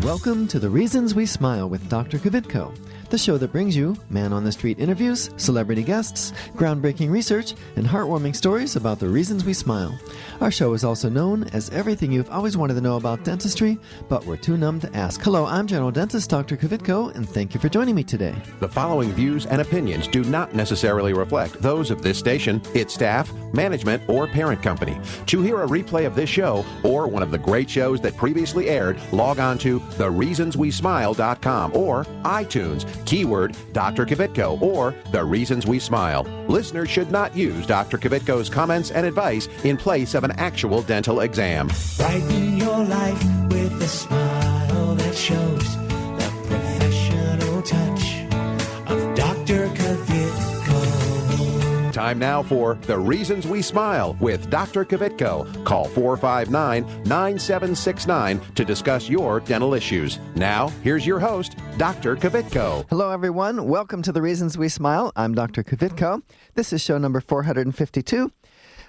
Welcome to The Reasons We Smile with Dr. Kvitko, the show that brings you man-on-the-street interviews, celebrity guests, groundbreaking research, and heartwarming stories about the reasons we smile. Our show is also known as everything you've always wanted to know about dentistry, but we're too numb to ask. Hello, I'm General Dentist Dr. Kvitko, and thank you for joining me today. The following views and opinions do not necessarily reflect those of this station, its staff, management, or parent company. To hear a replay of this show or one of the great shows that previously aired, log on to thereasonswesmile.com or iTunes, keyword Dr. Kvitko or The Reasons We Smile. Listeners should not use Dr. Kvitko's comments and advice in place of an actual dental exam. Brighten your life with a smile that shows the professional touch of Dr. Kvitko. Time now for The Reasons We Smile with Dr. Kvitko. Call 459-9769 to discuss your dental issues. Now, here's your host, Dr. Kvitko. Hello, everyone. Welcome to The Reasons We Smile. I'm Dr. Kvitko. This is show number 452.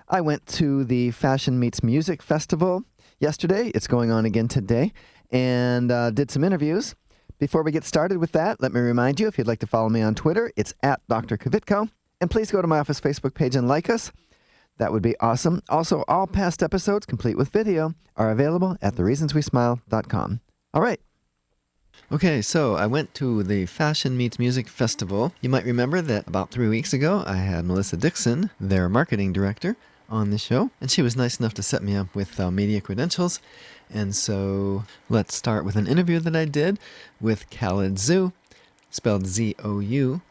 I went to the Fashion Meets Music Festival yesterday. It's going on again today, and did some interviews. Before we get started with that, let me remind you, if you'd like to follow me on Twitter, it's at Dr. Kvitko. And please go to my office Facebook page and like us. That would be awesome. Also, all past episodes, complete with video, are available at thereasonswesmile.com. All right. Okay, so I went to the Fashion Meets Music Festival. You might remember that about 3 weeks ago, I had Melissa Dixon, their marketing director, on the show, and she was nice enough to set me up with media credentials. And so let's start with an interview that I did with Khaled Zou, spelled Z-O-U.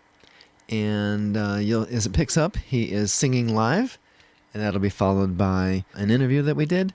And as it picks up, he is singing live, and that'll be followed by an interview that we did.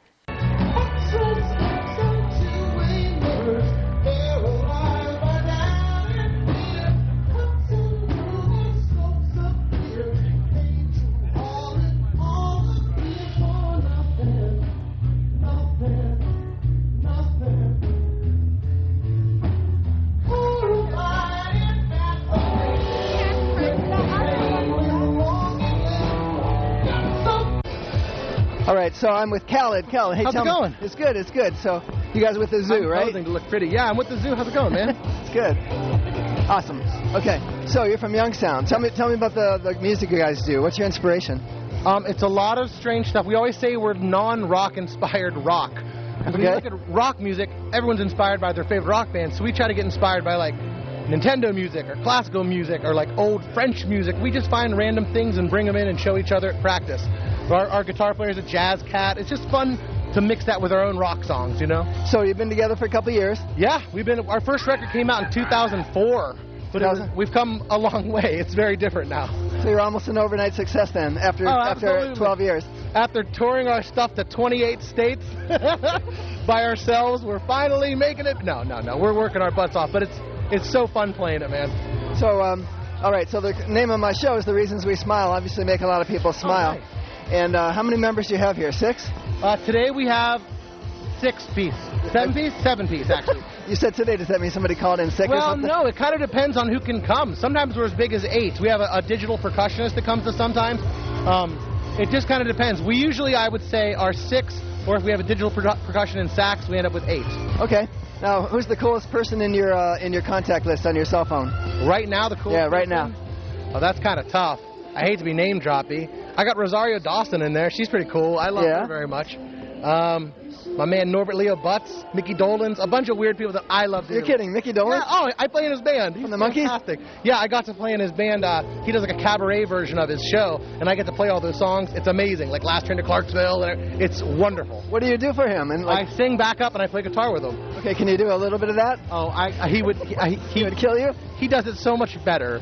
All right, so I'm with Khaled. Khaled, hey, how's it going? It's good, it's good. So you guys with the zoo, right? To look pretty. Yeah, I'm with the zoo. How's it going, man? It's good. Awesome. Okay, so you're from Youngstown. Tell me about the music you guys do. What's your inspiration? It's a lot of strange stuff. We always say we're non-rock inspired rock. When you look at rock music, everyone's inspired by their favorite rock band, so we try to get inspired by like Nintendo music or classical music or like old French music. We just find random things and bring them in and show each other at practice. Our guitar player is a jazz cat. It's just fun to mix that with our own rock songs, you know? So you've been together for a couple of years? Yeah, our first record came out in 2004, but we've come a long way. It's very different now. So you're almost an overnight success then, after 12 years. After touring our stuff to 28 states by ourselves, we're finally making it. No, we're working our butts off, but it's so fun playing it, man. So, all right, so the name of my show is The Reasons We Smile. Obviously make a lot of people smile. Oh, nice. And how many members do you have here? 6? Today we have 6-piece. 7-piece? 7-piece, actually. You said today. Does that mean somebody called in sick or something? Well, no. It kind of depends on who can come. Sometimes we're as big as 8. We have a digital percussionist that comes to sometimes. It just kind of depends. We usually, I would say, are 6, or if we have a digital percussion and sax, we end up with 8. Okay. Now, who's the coolest person in your contact list on your cell phone? Right now, the coolest Yeah, right person? now. Oh, that's kind of tough. I hate to be name droppy. I got Rosario Dawson in there. She's pretty cool. I love her very much. My man Norbert Leo Butts, Mickey Dolenz, a bunch of weird people that I love. You're kidding, Mickey Dolenz? Yeah, I play in his band. He's From the Monkees? fantastic. Yeah, I got to play in his band. He does like a cabaret version of his show, and I get to play all those songs. It's amazing, like Last Train to Clarksville. And it's wonderful. What do you do for him? And I sing back up and I play guitar with him. Okay, can you do a little bit of that? Oh, he would kill you? He does it so much better.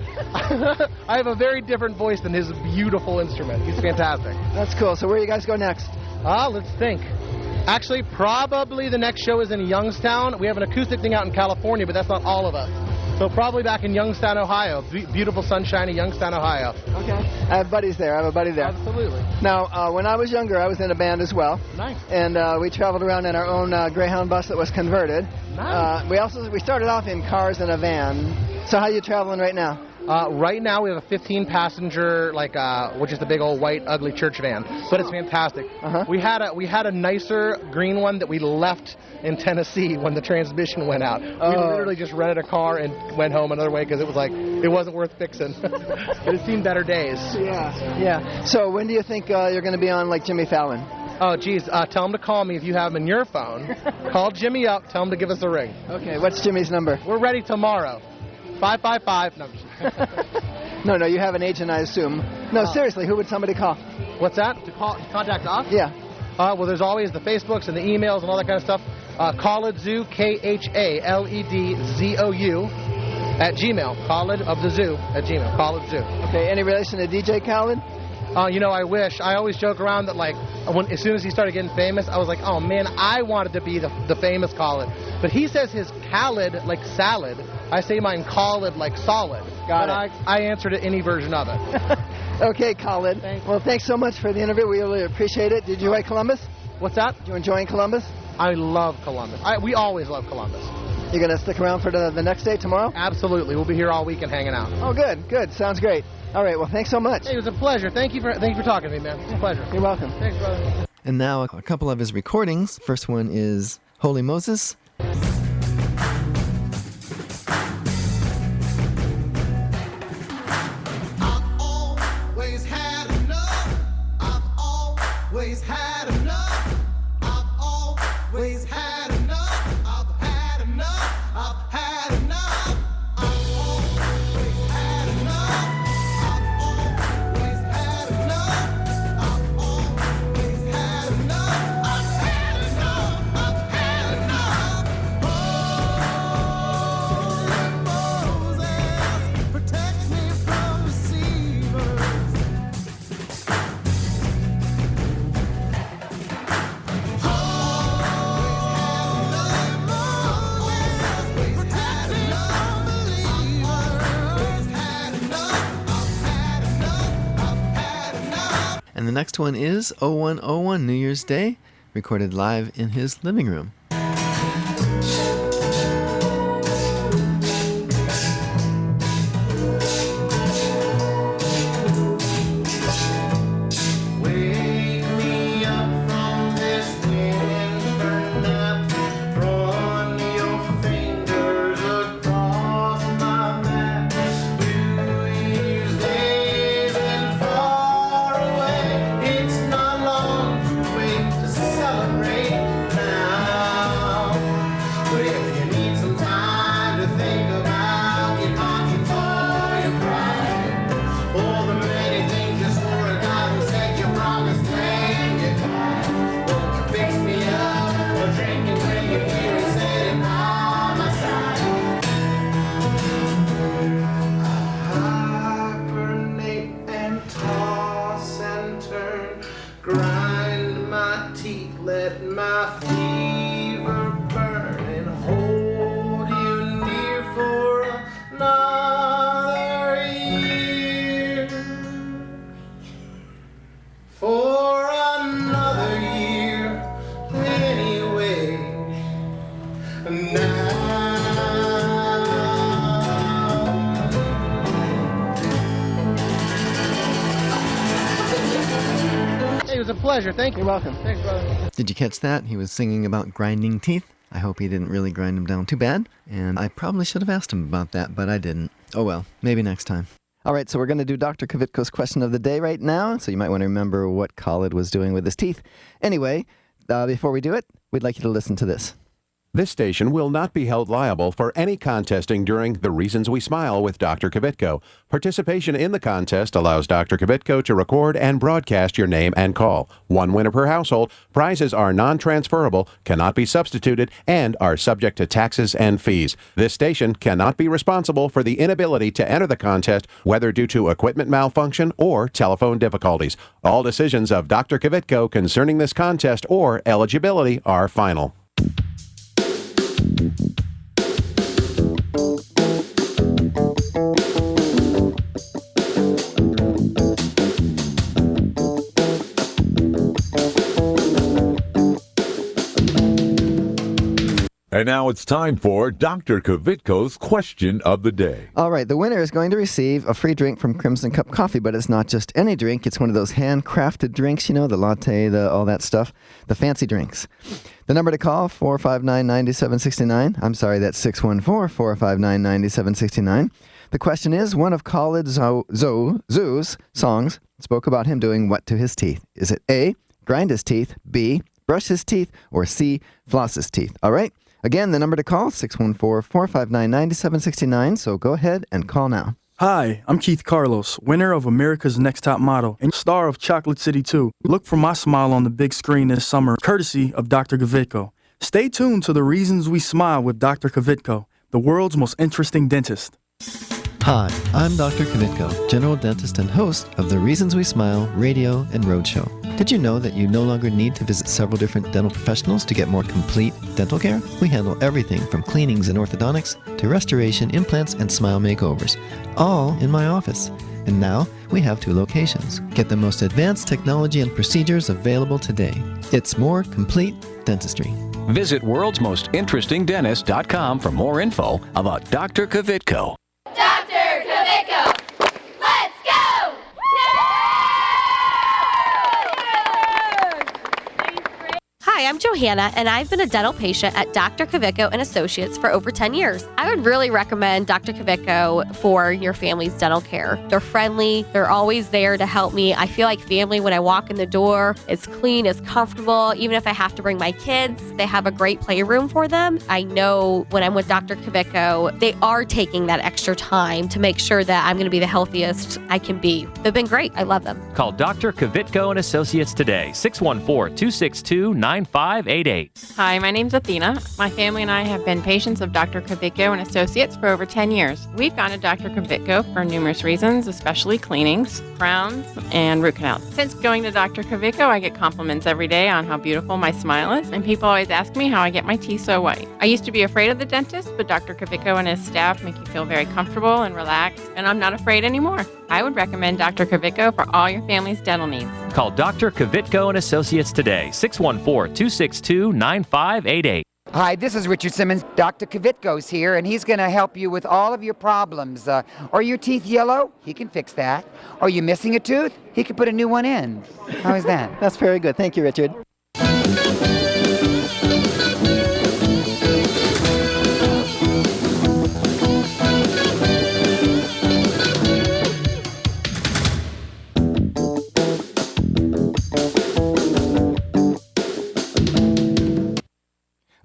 I have a very different voice than his beautiful instrument. He's fantastic. That's cool. So where do you guys go next? Let's think. Actually, probably the next show is in Youngstown. We have an acoustic thing out in California, but that's not all of us. So probably back in Youngstown, Ohio. Beautiful, sunshiny Youngstown, Ohio. Okay. I have buddies there. I have a buddy there. Absolutely. Now, when I was younger, I was in a band as well. Nice. And we traveled around in our own Greyhound bus that was converted. Nice. We started off in cars and a van. So how are you traveling right now? Right now we have a 15-passenger, which is the big old white ugly church van, but it's fantastic. We had a nicer green one that we left in Tennessee when the transmission went out. We literally just rented a car and went home another way because it was it wasn't worth fixing. But it's seen better days. Yeah. So when do you think you're going to be on like Jimmy Fallon? Oh, geez. Tell him to call me if you have him in your phone. Call Jimmy up. Tell him to give us a ring. Okay. What's Jimmy's number? We're ready tomorrow. 555. No, I'm just No, you have an agent, I assume. No, seriously, who would somebody call? What's that? To contact us? Yeah. Well, there's always the Facebooks and the emails and all that kind of stuff. Khaled Zoo, KHALEDZOU @gmail. Khaled of the Zoo @gmail. Khaled Zoo. Okay. Any relation to DJ Khaled? I wish. I always joke around that, as soon as he started getting famous, I was like, oh, man, I wanted to be the famous Khaled. But he says his Khaled like salad. I say mine Khaled like solid. Got it. I answered to any version of it. Okay, Khaled. Well, thanks so much for the interview. We really appreciate it. Did you like Columbus? What's that? Did you enjoying Columbus? I love Columbus. We always love Columbus. You going to stick around for the next day tomorrow? Absolutely. We'll be here all weekend hanging out. Oh, good. Sounds great. All right, well, thanks so much. Hey, it was a pleasure. Thank you for talking to me, man. It's a pleasure. You're welcome. Thanks, brother. And now a couple of his recordings. First one is Holy Moses. And the next one is 0101 New Year's Day, recorded live in his living room. Grind my teeth, let my fever burn, and hold you near for another year. For another year, anyway. Now. It was a pleasure. Thank you. You're welcome. Thanks, brother. Did you catch that? He was singing about grinding teeth. I hope he didn't really grind them down too bad. And I probably should have asked him about that, but I didn't. Oh well, maybe next time. All right, so we're going to do Dr. Kvitko's question of the day right now. So you might want to remember what Khaled was doing with his teeth. Anyway, before we do it, we'd like you to listen to this. This station will not be held liable for any contesting during The Reasons We Smile with Dr. Kvitko. Participation in the contest allows Dr. Kvitko to record and broadcast your name and call. One winner per household. Prizes are non-transferable, cannot be substituted, and are subject to taxes and fees. This station cannot be responsible for the inability to enter the contest, whether due to equipment malfunction or telephone difficulties. All decisions of Dr. Kvitko concerning this contest or eligibility are final. And now it's time for Dr. Kvitko's question of the day. All right, the winner is going to receive a free drink from Crimson Cup Coffee, but it's not just any drink. It's one of those handcrafted drinks, the latte, all that stuff, the fancy drinks. The number to call, 459-9769. I'm sorry, that's 614-459-9769. The question is, one of Khalid Zou's songs spoke about him doing what to his teeth? Is it A, grind his teeth, B, brush his teeth, or C, floss his teeth? All right. Again, the number to call, 614-459-9769. So go ahead and call now. Hi, I'm Keith Carlos, winner of America's Next Top Model and star of Chocolate City 2. Look for my smile on the big screen this summer, courtesy of Dr. Kvitko. Stay tuned to The Reasons We Smile with Dr. Kvitko, the world's most interesting dentist. Hi, I'm Dr. Kvitko, general dentist and host of the Reasons We Smile radio and road show. Did you know that you no longer need to visit several different dental professionals to get more complete dental care? We handle everything from cleanings and orthodontics to restoration, implants, and smile makeovers, all in my office. And now we have 2 locations. Get the most advanced technology and procedures available today. It's more complete dentistry. Visit worldsmostinterestingdentist.com for more info about Dr. Kvitko. Dr. Kvitko, let's go! Hi, I'm Johanna, and I've been a dental patient at Dr. Kvitko and Associates for over 10 years. I would really recommend Dr. Kvitko for your family's dental care. They're friendly. They're always there to help me. I feel like family when I walk in the door. It's clean, it's comfortable. Even if I have to bring my kids, they have a great playroom for them. I know when I'm with Dr. Kvitko, they are taking that extra time to make sure that I'm going to be the healthiest I can be. They've been great. I love them. Call Dr. Kvitko and Associates today, 614-262-9588. Hi, my name's Athena. My family and I have been patients of Dr. Kvitko and Associates for over 10 years. We've gone to Dr. Kvitko for numerous reasons, especially cleanings, crowns, and root canals. Since going to Dr. Kvitko, I get compliments every day on how beautiful my smile is, and people always ask me how I get my teeth so white. I used to be afraid of the dentist, but Dr. Kvitko and his staff make you feel very comfortable and relaxed, and I'm not afraid anymore. I would recommend Dr. Kvitko for all your family's dental needs. Call Dr. Kvitko and Associates today, 614-262-9588. Hi, this is Richard Simmons. Dr. Kvitko's here, and he's going to help you with all of your problems. Are your teeth yellow? He can fix that. Are you missing a tooth? He can put a new one in. How is that? That's very good. Thank you, Richard.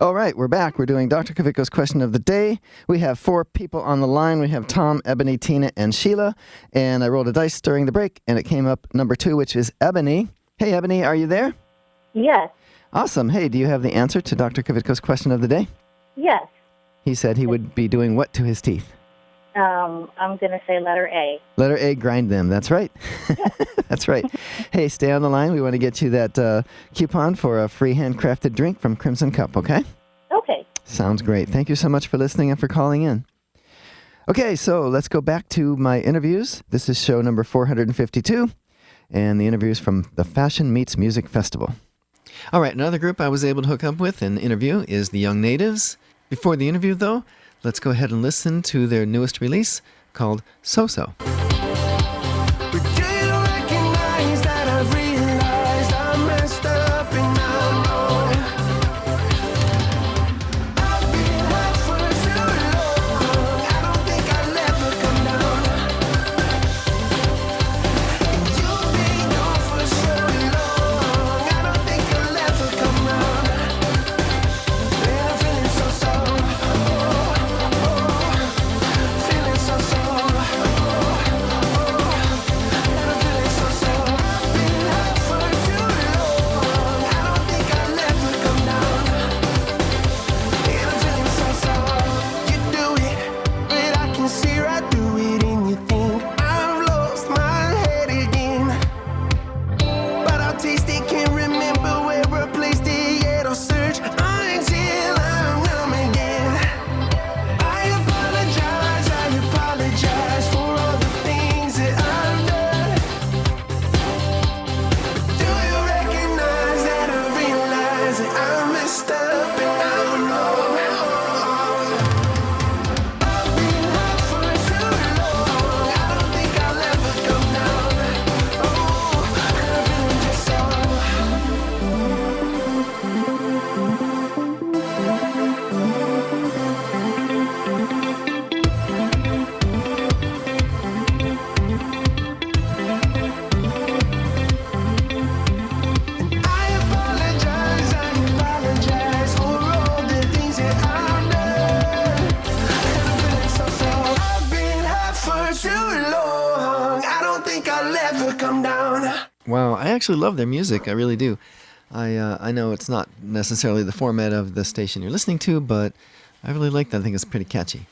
All right, we're back. We're doing Dr. Kvitko's question of the day. We have 4 people on the line. We have Tom, Ebony, Tina, and Sheila. And I rolled a dice during the break, and it came up number 2, which is Ebony. Hey, Ebony, are you there? Yes. Awesome. Hey, do you have the answer to Dr. Kvitko's question of the day? Yes. He said he would be doing what to his teeth? I'm going to say letter A. Letter A, grind them. That's right. That's right. Hey, stay on the line. We want to get you that coupon for a free handcrafted drink from Crimson Cup, okay? Okay. Sounds great. Thank you so much for listening and for calling in. Okay, so let's go back to my interviews. This is show number 452, and the interviews from the Fashion Meets Music Festival. All right, another group I was able to hook up with and interview is the Young Natives. Before the interview, though, let's go ahead and listen to their newest release called So-So. Wow, I actually love their music. I really do. I know it's not necessarily the format of the station you're listening to, but I really like that. I think it's pretty catchy.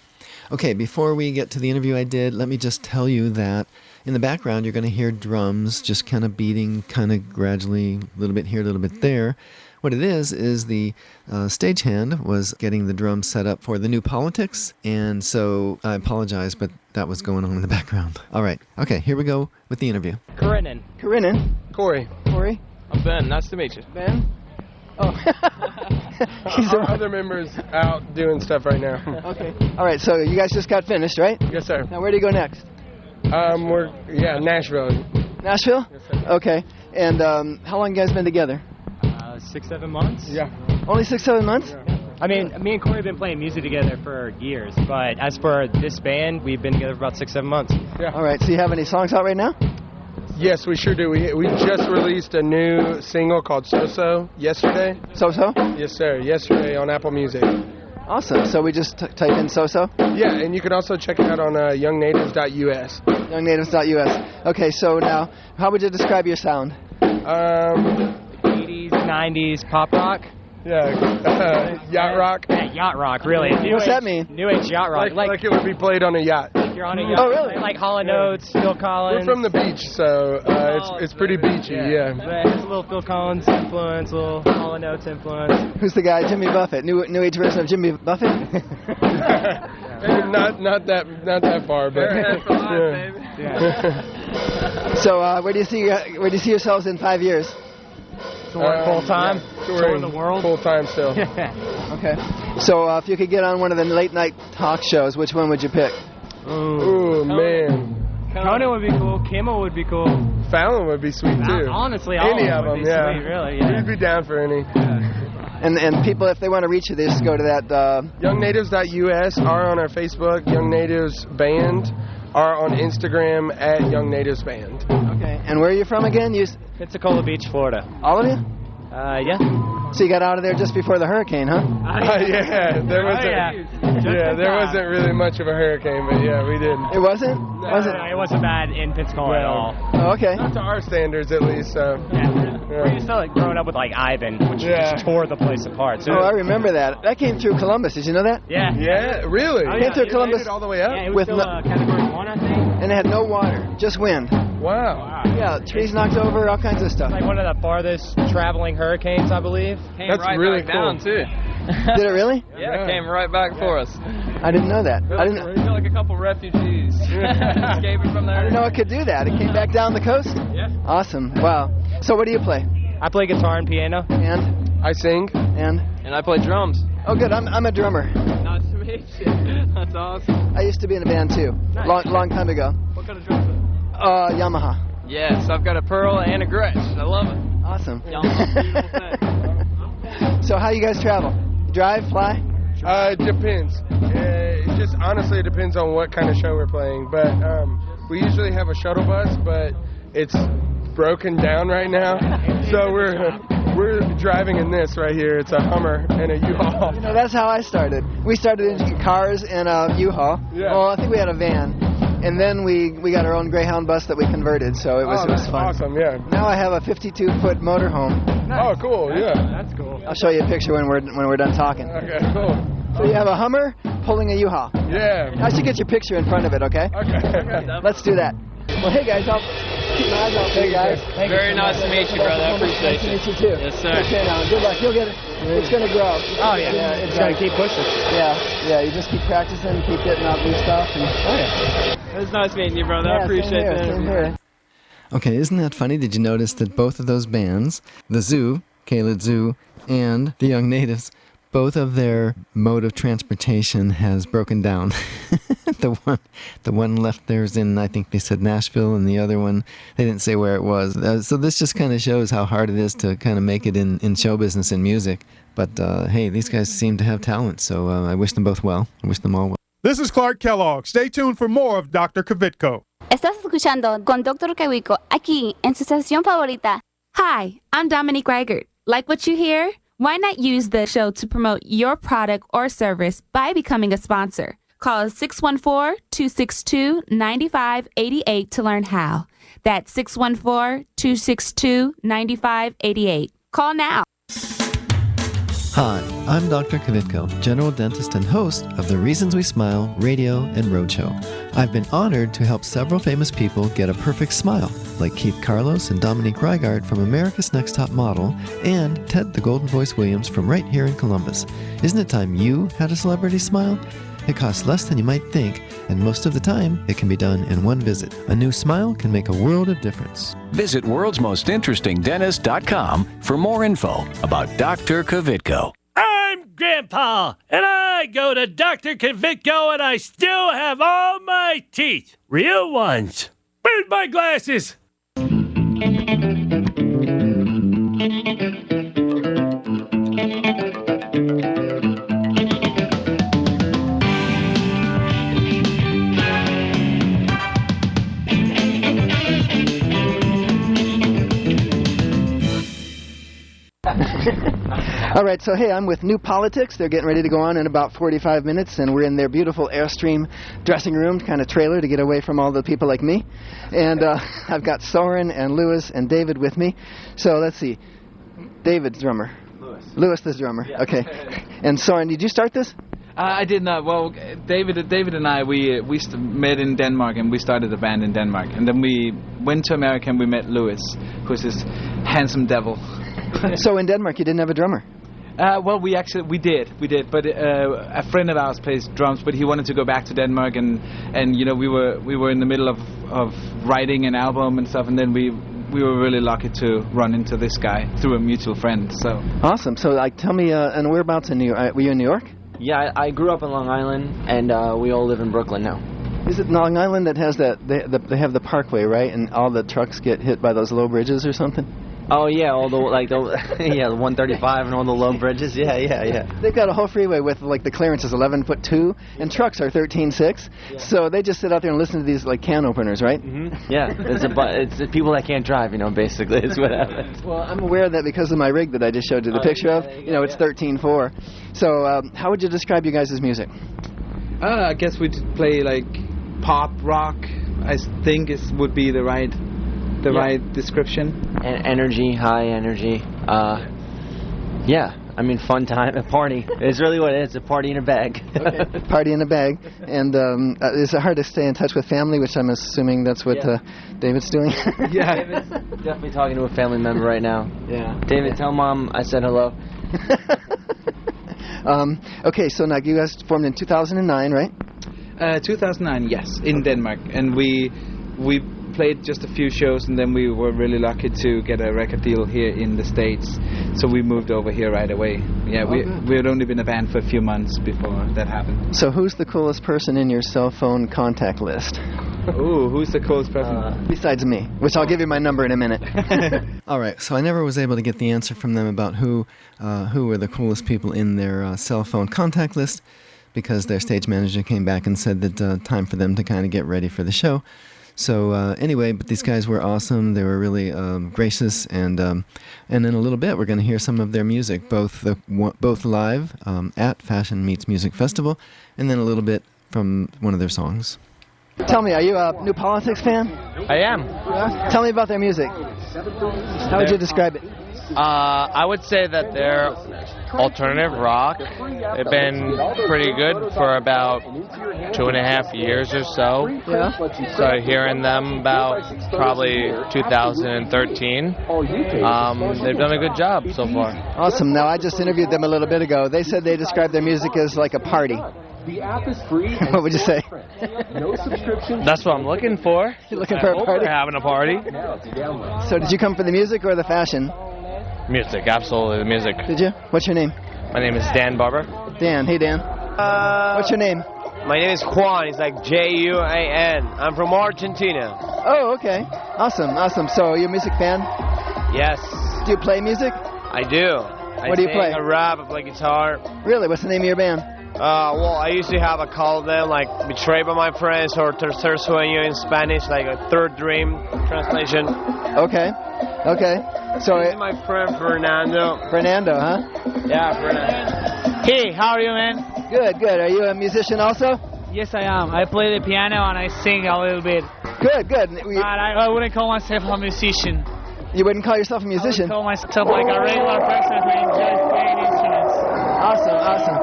Okay, before we get to the interview I did, let me just tell you that in the background you're going to hear drums just kind of beating kind of gradually, a little bit here, a little bit there. What it is the stagehand was getting the drums set up for the new politics, and so I apologize, but that was going on in the background. All right, okay, here we go with the interview. Karenin. Karenin. Corey. Corey. I'm Ben. Nice to meet you. Ben? Oh. Our other members out doing stuff right now. Okay. All right, so you guys just got finished, right? Yes, sir. Now where do you go next? Nashville. Nashville? Yes, sir. Okay. And how long you guys been together? 6-7 months. Yeah. Only 6-7 months? Yeah. I mean, me and Corey have been playing music together for years, but as for this band, we've been together for about 6-7 months. Yeah. All right, so you have any songs out right now? Yes, we sure do. We just released a new single called So-So yesterday. So-So? Yes, sir. Yesterday on Apple Music. Awesome. So we just type in So-So? Yeah, and you can also check it out on youngnatives.us. Youngnatives.us. Okay, so now, how would you describe your sound? 80s, 90s pop rock. Yeah, yacht rock. Yeah, yacht rock, really. What's that mean? New age yacht rock. Like it would be played on a yacht. Like you're on a yacht. Oh, really? Like Hall & Oates, Phil Collins. We're from the beach, so it's pretty beachy, yeah. There's a little Phil Collins influence, a little Hall & Oates influence. Who's the guy? Jimmy Buffett. New age version of Jimmy Buffett? Not that far, but yeah. So where do you see yourselves in 5 years? Touring full time, touring the world. Full time still. Okay. So if you could get on one of the late night talk shows, which one would you pick? Ooh, man. Conan would be cool. Kimmel would be cool. Fallon would be sweet too. Honestly, all any of them, would be sweet, really. Yeah. We'd be down for any. And people, if they want to reach you, they just go to that. Youngnatives.us are on our Facebook. Young Natives Band are on Instagram at Young Natives Band. Okay. And where are you from again? Pensacola Beach, Florida. All of you? Yeah. So you got out of there just before the hurricane, huh? Yeah, there wasn't really much of a hurricane, but yeah, we did. It wasn't? It wasn't bad in Pensacola at all. Oh, okay. Not to our standards, at least. So. We're used to growing up with Ivan, which just tore the place apart. So I remember that. That came through Columbus. Did you know that? Yeah. Yeah, really? Came through Columbus all the way up. Yeah, it was still Category 1, I think. And it had no water, just wind. Wow. Yeah, trees knocked over, all kinds of stuff. Like one of the farthest traveling hurricanes, I believe. That's really cool. Down too. Did it really? Yeah, it came right back for us. I didn't know that. I didn't. We feel like a couple refugees escaping from there. I didn't know it could do that. It came back down the coast? Yeah. Awesome. Wow. So what do you play? I play guitar and piano. And? I sing. And I play drums. Oh, good. I'm a drummer. Nice to meet you. That's awesome. I used to be in a band too. Nice. Long time ago. What kind of drums? Yamaha. Yes, I've got a Pearl and a Gretsch. I love it. Awesome. Yamaha's a beautiful thing. So how you guys travel? Drive, fly? It depends. It just honestly depends on what kind of show we're playing. But we usually have a shuttle bus, but it's broken down right now. So we're driving in this right here. It's a Hummer and a U-Haul. You know, that's how I started. We started in cars and a U-Haul. Yeah. Well, I think we had a van. And then we got our own Greyhound bus that we converted, so it was fun. Awesome, yeah. Now I have a 52-foot motorhome. Nice. Oh, cool, yeah. That's cool. I'll show you a picture when we're done talking. Okay, cool. So you have a Hummer pulling a U-Haul. Yeah. I should get your picture in front of it, okay? Okay. Let's do that. Well, hey guys, I'll keep my eyes out for you guys. Very nice to meet you, brother. I appreciate you. it. Nice to meet you too. Yes, sir. Okay, now, good luck. You'll get it. It's going to grow. Oh, yeah. It's got to keep pushing. Yeah. You just keep practicing, keep getting out new stuff. It was nice meeting you, brother. I appreciate that. the interview. Okay, isn't that funny? Did you notice that both of those bands, the Zoo, Kaled Zoo, and the Young Natives, both of their mode of transportation has broken down. The one left theirs in, I think they said Nashville, and the other one, they didn't say where it was. So this just kind of shows how hard it is to kind of make it in show business and music. But hey, these guys seem to have talent, so I wish them both well. I wish them all well. This is Clark Kellogg. Stay tuned for more of Dr. Kvitko. Estás escuchando con Dr. Kvitko aquí en su estación favorita. Hi, I'm Dominique Reichert. Like what you hear? Why not use the show to promote your product or service by becoming a sponsor? Call 614-262-9588 to learn how. That's 614-262-9588. Call now. Hi, I'm Dr. Kvitko, general dentist and host of the Reasons We Smile radio and roadshow. I've been honored to help several famous people get a perfect smile, like Keith Carlos and Dominique Reigard from America's Next Top Model, and Ted the Golden Voice Williams from right here in Columbus. Isn't it time you had a celebrity smile? It costs less than you might think, and most of the time, it can be done in one visit. A new smile can make a world of difference. Visit worldsmostinterestingdentist.com for more info about Dr. Kvitko. I'm Grandpa, and I go to Dr. Kvitko, and I still have all my teeth. Real ones. Where's my glasses? All right, so hey, I'm with New Politics. They're getting ready to go on in about 45 minutes, and we're in their beautiful Airstream dressing room kind of trailer to get away from all the people like me. And I've got Soren and Lewis and David with me. So let's see. David's drummer. Lewis the drummer. Yeah. Okay. And Soren, did you start this? I did not. Well, David and I, we met in Denmark, and we started a band in Denmark. And then we went to America, and we met Lewis, who's this handsome devil. So in Denmark, you didn't have a drummer? Well, we did, but a friend of ours plays drums, but he wanted to go back to Denmark, and you know, we were in the middle of writing an album and stuff, and then we were really lucky to run into this guy through a mutual friend. So awesome. So like, tell me, and whereabouts in New York? Were you in New York? Yeah, I grew up in Long Island, and we all live in Brooklyn now. Is it Long Island that has that? They have the Parkway, right? And all the trucks get hit by those low bridges or something? Oh yeah, all the the 135 and all the low bridges. Yeah. They've got a whole freeway with like the clearance is 11'2", and trucks are 13'6". Yeah. So they just sit out there and listen to these like can openers, right? Mm-hmm. Yeah, it's the people that can't drive, you know. Basically, is what happens. Well, I'm aware of that because of my rig that I just showed you the picture of. You know, it's 13'4". So how would you describe you guys' music? I guess we'd play like pop rock. I think would be the right description. And energy, high energy. Yeah, I mean, fun time, a party. It's really what it is, a party in a bag. Okay. Party in a bag. And is it hard to stay in touch with family, which I'm assuming that's what David's doing? Yeah. David's definitely talking to a family member right now. Yeah. David, tell Mom I said hello. Okay, so now you guys formed in 2009, right? 2009, yes, in Denmark. And we played just a few shows, and then we were really lucky to get a record deal here in the States, so we moved over here right away. Yeah, we had only been a band for a few months before that happened. So who's the coolest person in your cell phone contact list? Ooh, who's the coolest person? Besides me, which I'll give you my number in a minute. All right, so I never was able to get the answer from them about who were the coolest people in their cell phone contact list, because their stage manager came back and said that time for them to kind of get ready for the show. So anyway, but these guys were awesome. They were really gracious, and in a little bit we're going to hear some of their music, both live at Fashion Meets Music Festival, and then a little bit from one of their songs. Tell me, are you a New Politics fan? I am. Yeah? Tell me about their music. How would you describe it? I would say that they're alternative rock. They've been pretty good for about 2.5 years or so. Yeah. Started hearing them about probably 2013. They've done a good job so far. Awesome. Now, I just interviewed them a little bit ago. They said they described their music as like a party. The app is free. What would you say? No subscription. That's what I'm looking for. You're looking for a party? We're having a party. So did you come for the music or the fashion? Music, absolutely, the music. Did you? What's your name? My name is Dan Barber. Dan. Hey, Dan. What's your name? My name is Juan. It's like Juan. I'm from Argentina. Oh, okay. Awesome, awesome. So, are you a music fan? Yes. Do you play music? I do. What do you play? I rap, I play guitar. Really? What's the name of your band? Well, I usually have a call them like Betrayed by My Friends or Tercer Sueño in Spanish, like a Third Dream translation. Okay. So this is my friend Fernando. Fernando, huh? Yeah, Fernando. Hey, how are you, man? Good. Are you a musician also? Yes, I am. I play the piano and I sing a little bit. Good, good. But I wouldn't call myself a musician. You wouldn't call yourself a musician? I would call myself like a regular person who enjoys playing instruments. Awesome, awesome.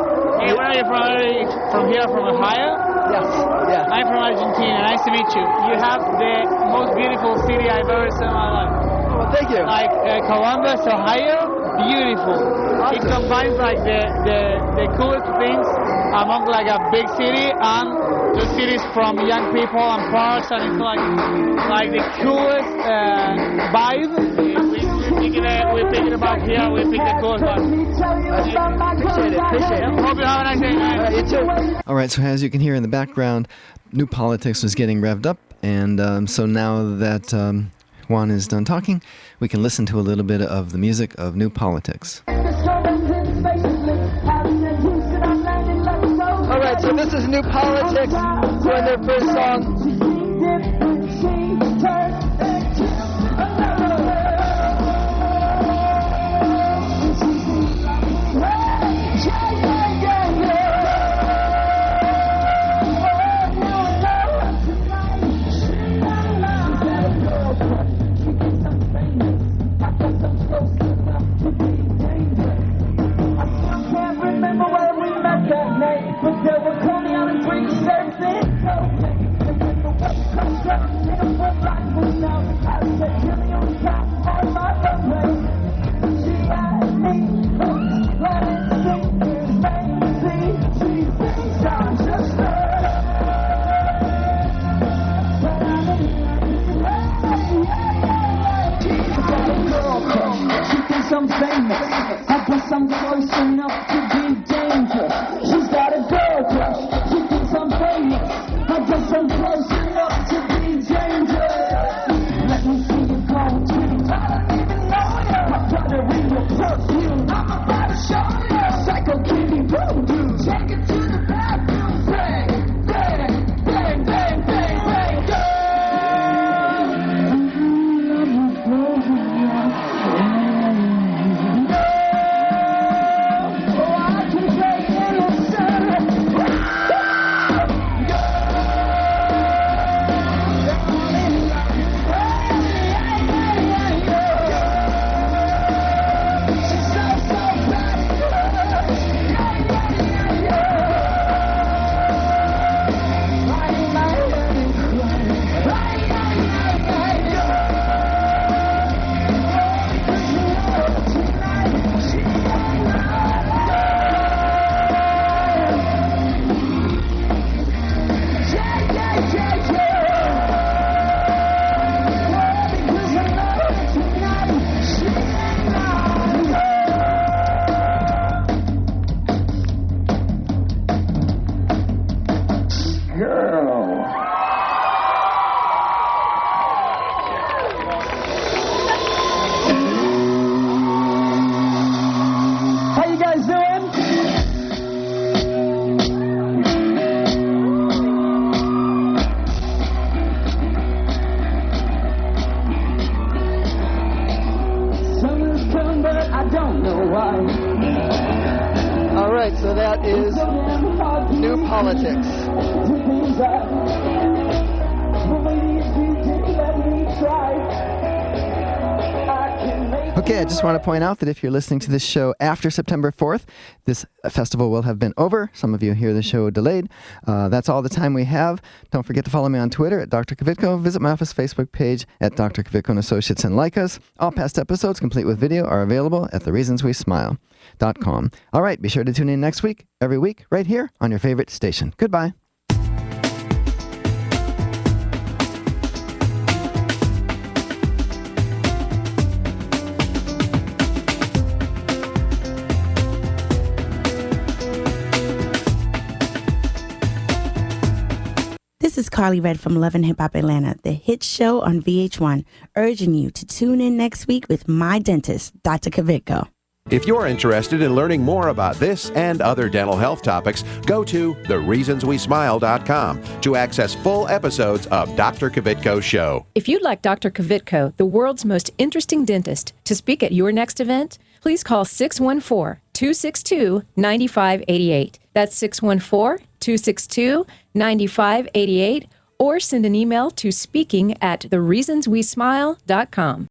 Hey, where are you from? Are you from here, from Ohio? Yes, yeah. I'm from Argentina. Nice to meet you. You have the most beautiful city I've ever seen in my life. Well, thank you. Like Columbus, Ohio, beautiful. Awesome. It combines like the coolest things among like a big city and the cities from young people and parks, and it's like the coolest vibe. We're thinking about here. We pick the coolest one. Appreciate it. Hope you have a nice day, guys. You too. All right, so as you can hear in the background, New Politics was getting revved up, and so now that Juan is done talking, we can listen to a little bit of the music of New Politics. All right, so this is New Politics doing their first song. I'm famous. I guess I'm close enough to be dangerous. She's got a girl crush. She thinks I'm famous. I guess I'm close enough to be dangerous. Let me see you go to. I don't even know you. I got her in your perfume. I'm about to show you. Psycho kitty voodoo. Take it to the bathroom. Bang, bang, bang, bang, bang, bang, go. All right, so that is New Politics. Okay, I just want to point out that if you're listening to this show after September 4th, this festival will have been over. Some of you hear the show delayed. That's all the time we have. Don't forget to follow me on Twitter at Dr. Kvitko. Visit my office Facebook page at Dr. Kvitko and Associates and like us. All past episodes, complete with video, are available at thereasonswesmile.com. All right, be sure to tune in next week, every week, right here on your favorite station. Goodbye. This is Carly Red from Love and Hip Hop Atlanta, the hit show on VH1, urging you to tune in next week with my dentist, Dr. Kvitko. If you're interested in learning more about this and other dental health topics, go to thereasonswesmile.com to access full episodes of Dr. Kvitko's show. If you'd like Dr. Kvitko, the world's most interesting dentist, to speak at your next event, please call 614 614-262-9588. That's 614-262-9588. Or send an email to speaking@thereasonswesmile.com.